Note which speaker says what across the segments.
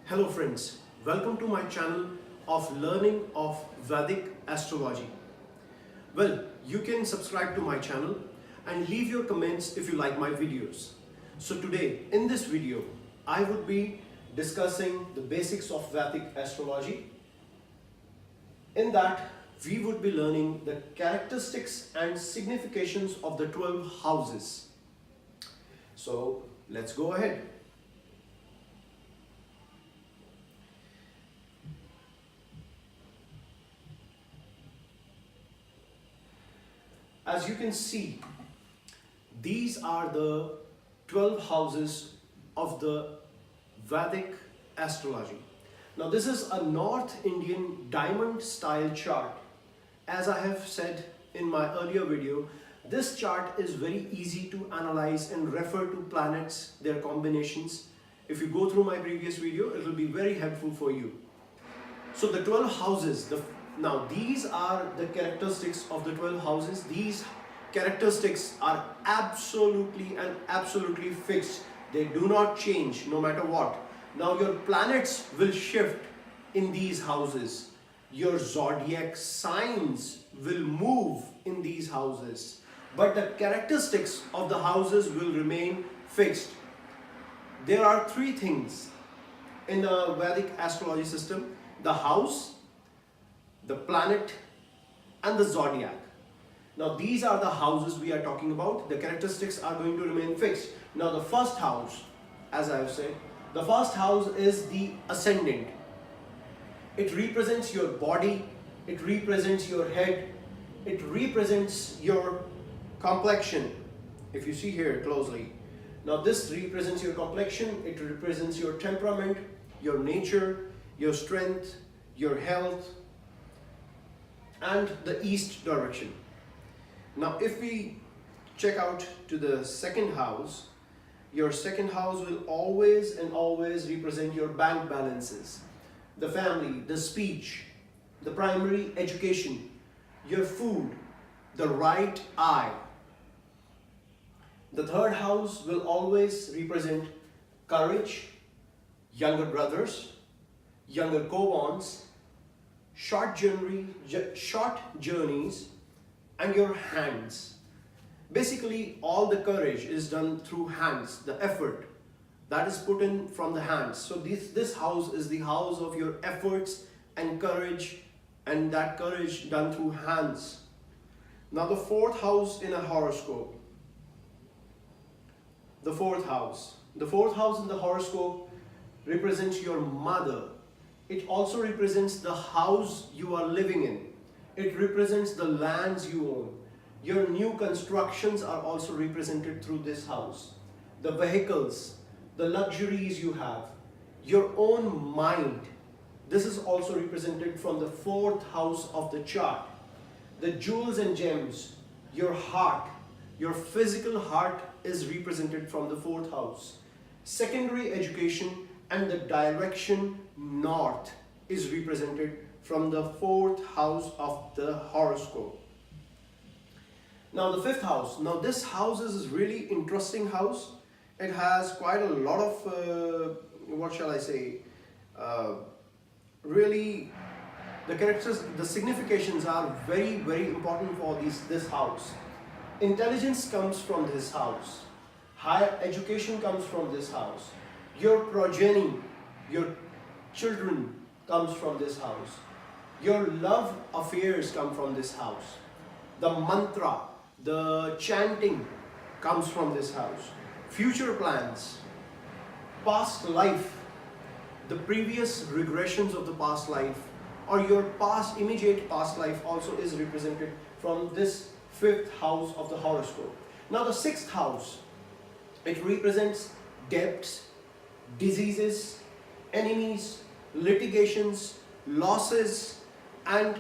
Speaker 1: Hello friends, welcome to my channel of learning of Vedic Astrology. Well, you can subscribe to my channel and leave your comments if you like my videos. So today in this video, I would be discussing the basics of Vedic Astrology. In that, we would be learning the characteristics and significations of the 12 houses. So let's go ahead. As you can see, these are the 12 houses of the Vedic Astrology. Now this is a North Indian diamond style chart. As I have said in my earlier video, this chart is very easy to analyze and refer to planets, their combinations. If you go through my previous video, it will be very helpful for you. So the 12 houses, now these are the characteristics of the 12 houses. These characteristics are absolutely fixed. They do not change no matter what. Now your planets will shift in these houses. Your zodiac signs will move in these houses. But the characteristics of the houses will remain fixed. There are three things in the Vedic astrology system: the house, the planet, and the zodiac. Now these are the houses we are talking about. The characteristics are going to remain fixed. Now the first house, as I have said, the first house is the ascendant. It represents your body, it represents your head, it represents your complexion. If you see here closely, now this represents your complexion, it represents your temperament, your nature, your strength, your health, and the east direction. Now if we check out to the second house, your second house will always represent your bank balances, the family, the speech, the primary education, your food, the right eye. The third house will always represent courage, younger brothers, younger co-borns, short journeys, and your hands. Basically, all the courage is done through hands, the effort that is put in from the hands. So this house is the house of your efforts and courage, and that courage done through hands. Now the fourth house in a horoscope. The fourth house in the horoscope represents your mother. It also represents the house you are living in. It represents the lands you own. Your new constructions are also represented through this house. The vehicles, the luxuries you have, your own mind. This is also represented from the fourth house of the chart. The jewels and gems, your heart, your physical heart is represented from the fourth house. Secondary education and the direction north is represented from the fourth house of the horoscope. Now the fifth house. Now this house is really interesting house. It has quite a lot of, what shall I say, really the characters, the significations are very important for this house. Intelligence comes from this house. Higher education comes from this house. Your progeny, your children comes from this house. Your love affairs come from this house. The mantra, the chanting comes from this house. Future plans, past life, the previous regressions of the past life, or your past, immediate past life also is represented from this fifth house of the horoscope. Now the sixth house, it represents debts, diseases, enemies, litigations, losses, and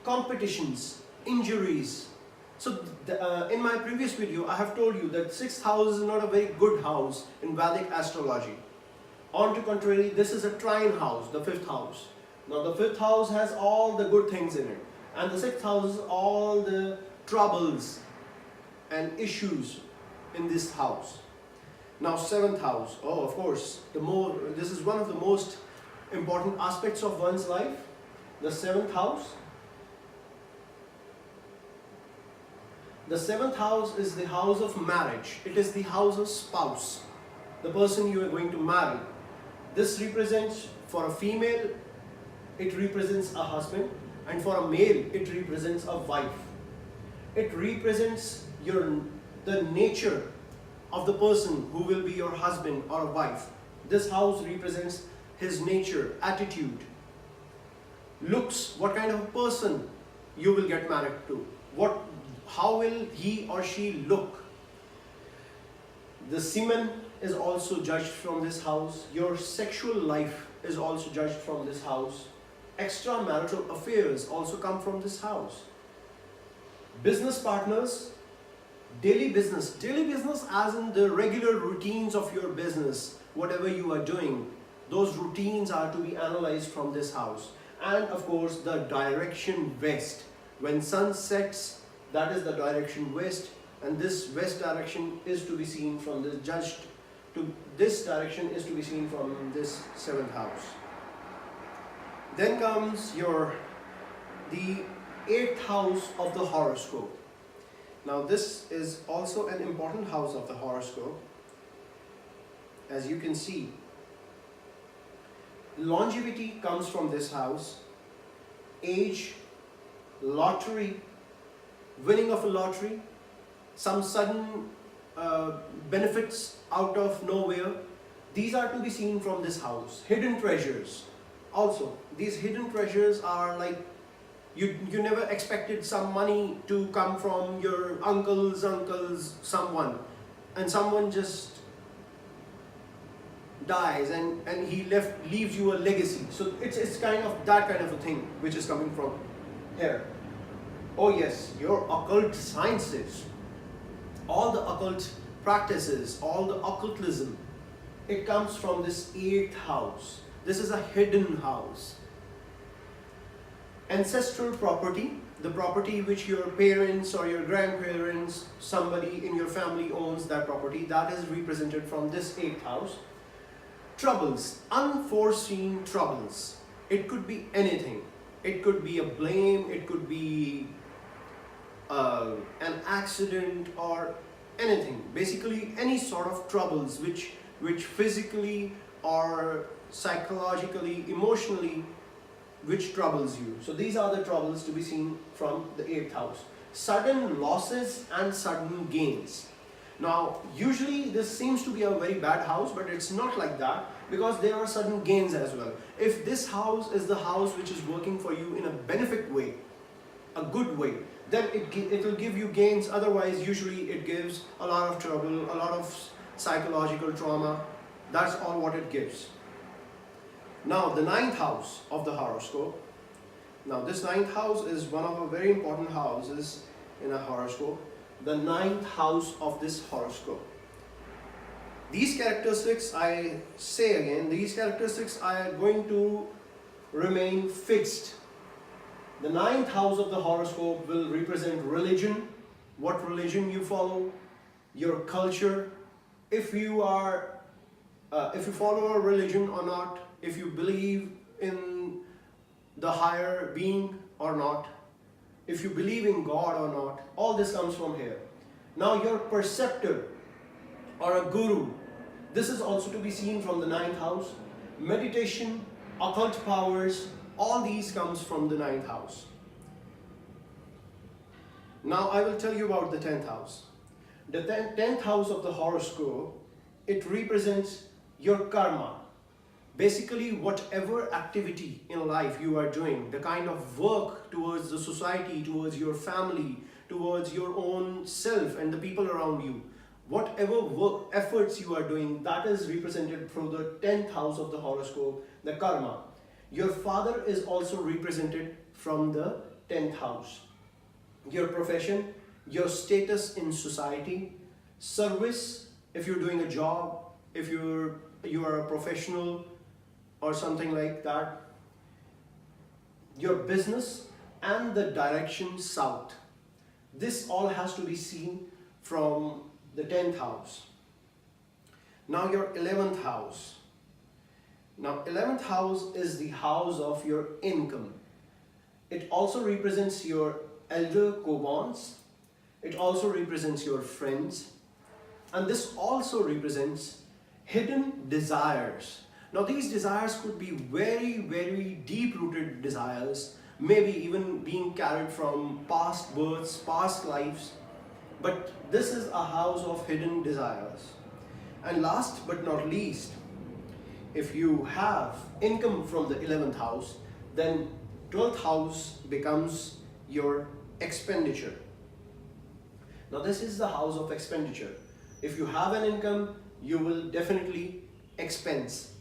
Speaker 1: competitions, injuries. So in my previous video, I have told you that sixth house is not a very good house in Vedic astrology. On to contrary, this is a trine house, the fifth house. Now the fifth house has all the good things in it, and the sixth house is all the troubles and issues in this house. Now, seventh house. Oh, of course, this is one of the most important aspects of one's life. The seventh house. The seventh house is the house of marriage. It is the house of spouse, the person you are going to marry. This represents, for a female, it represents a husband, and for a male, it represents a wife. It represents the nature of the person who will be your husband or a wife. This house represents his nature, attitude, looks, what kind of person you will get married to, how will he or she look. The semen is also judged from this house. Your sexual life is also judged from this house. Extramarital affairs also come from this house. Business partners, daily business as in the regular routines of your business, whatever you are doing, those routines are to be analyzed from this house. And of course, the direction west. When sun sets, that is the direction west, and this west direction is to be seen from this judged to this direction is to be seen from this seventh house. Then comes the eighth house of the horoscope. Now this is also an important house of the horoscope. As you can see, longevity comes from this house, age, lottery, winning of a lottery, some sudden benefits out of nowhere. These are to be seen from this house. Hidden treasures. Also, these hidden treasures are like you never expected some money to come from your uncle's someone, and someone just dies and he leaves you a legacy. So it's kind of that kind of a thing which is coming from here. Oh yes, your occult sciences, all the occult practices, all the occultism, it comes from this eighth house. This is a hidden house. Ancestral property, the property which your parents or your grandparents, somebody in your family owns that property, that is represented from this eighth house. Troubles, unforeseen troubles. It could be anything. It could be a blame, it could be an accident or anything. Basically any sort of troubles which physically or psychologically, emotionally, which troubles you. So these are the troubles to be seen from the eighth house. Sudden losses and sudden gains. Now usually this seems to be a very bad house, but it's not like that, because there are sudden gains as well. If this house is the house which is working for you in a benefic way, a good way, then it will give you gains. Otherwise, usually it gives a lot of trouble, a lot of psychological trauma. That's all what it gives. Now the ninth house of the horoscope. Now this ninth house is one of the very important houses in a horoscope. The ninth house of this horoscope. These characteristics, I say again, these characteristics are going to remain fixed. The ninth house of the horoscope will represent religion, what religion you follow, your culture, if you follow a religion or not, if you believe in the higher being or not, if you believe in God or not, all this comes from here. Now your preceptor or a guru, this is also to be seen from the ninth house. Meditation, occult powers, all these comes from the ninth house. Now I will tell you about the 10th house. The 10th house of the horoscope, it represents your karma. Basically, whatever activity in life you are doing, the kind of work towards the society, towards your family, towards your own self and the people around you, whatever work efforts you are doing, that is represented through the 10th house of the horoscope, the karma. Your father is also represented from the 10th house. Your profession, your status in society, service, if you're doing a job, if you are a professional or something like that, your business, and the direction south. This all has to be seen from the 10th house. Now your 11th house. Now 11th house is the house of your income. It also represents your elder co-borns. It also represents your friends. And this also represents hidden desires. Now these desires could be very, very deep-rooted desires, maybe even being carried from past births, past lives. But this is a house of hidden desires. And last but not least, if you have income from the 11th house, then 12th house becomes your expenditure. Now this is the house of expenditure. If you have an income, you will definitely expense.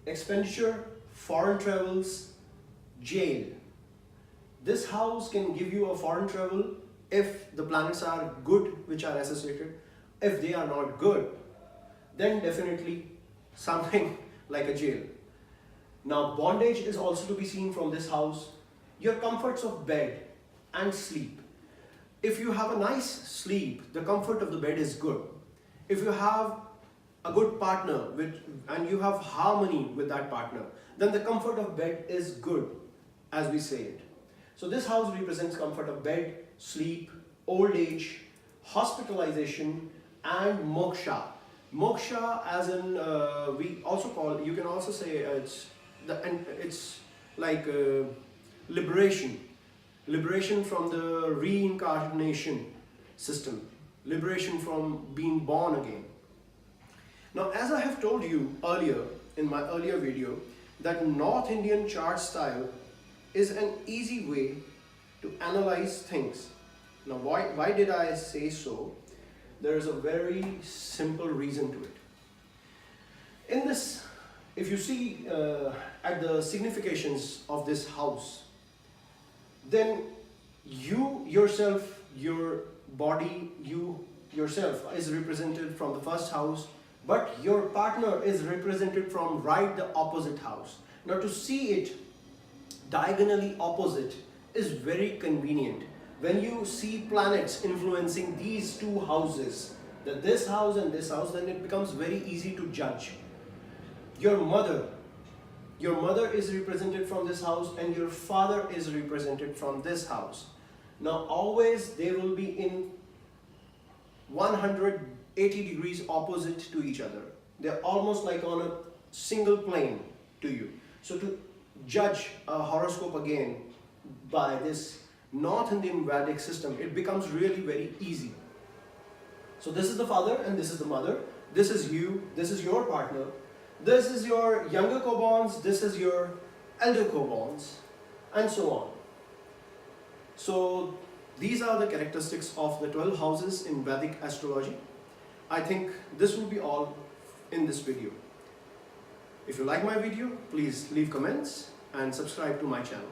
Speaker 1: Expenditure, foreign travels, jail. This house can give you a foreign travel if the planets are good, which are associated. If they are not good, then definitely something like a jail. Now bondage is also to be seen from this house. Your comforts of bed and sleep. If you have a nice sleep, the comfort of the bed is good. If you have a good partner and you have harmony with that partner, then the comfort of bed is good, as we say it. So this house represents comfort of bed, sleep, old age, hospitalization, and moksha. Moksha, as in we also call, you can also say it's like liberation. Liberation from the reincarnation system. Liberation from being born again. Now, as I have told you earlier in my earlier video, that North Indian chart style is an easy way to analyze things. Now, why did I say so? There is a very simple reason to it. In this, if you see at the significations of this house, then you yourself, your body, you yourself is represented from the first house, but your partner is represented from right the opposite house. Now to see it diagonally opposite is very convenient. When you see planets influencing these two houses, this house and this house, then it becomes very easy to judge. Your mother is represented from this house and your father is represented from this house. Now always they will be in 180 degrees opposite to each other. They're almost like on a single plane to you. So to judge a horoscope again by this North Indian Vedic system, it becomes really very easy. So this is the father and this is the mother. This is you, this is your partner. This is your younger co-borns, this is your elder co-borns, and so on. So these are the characteristics of the 12 houses in Vedic astrology. I think this will be all in this video. If you like my video, please leave comments and subscribe to my channel.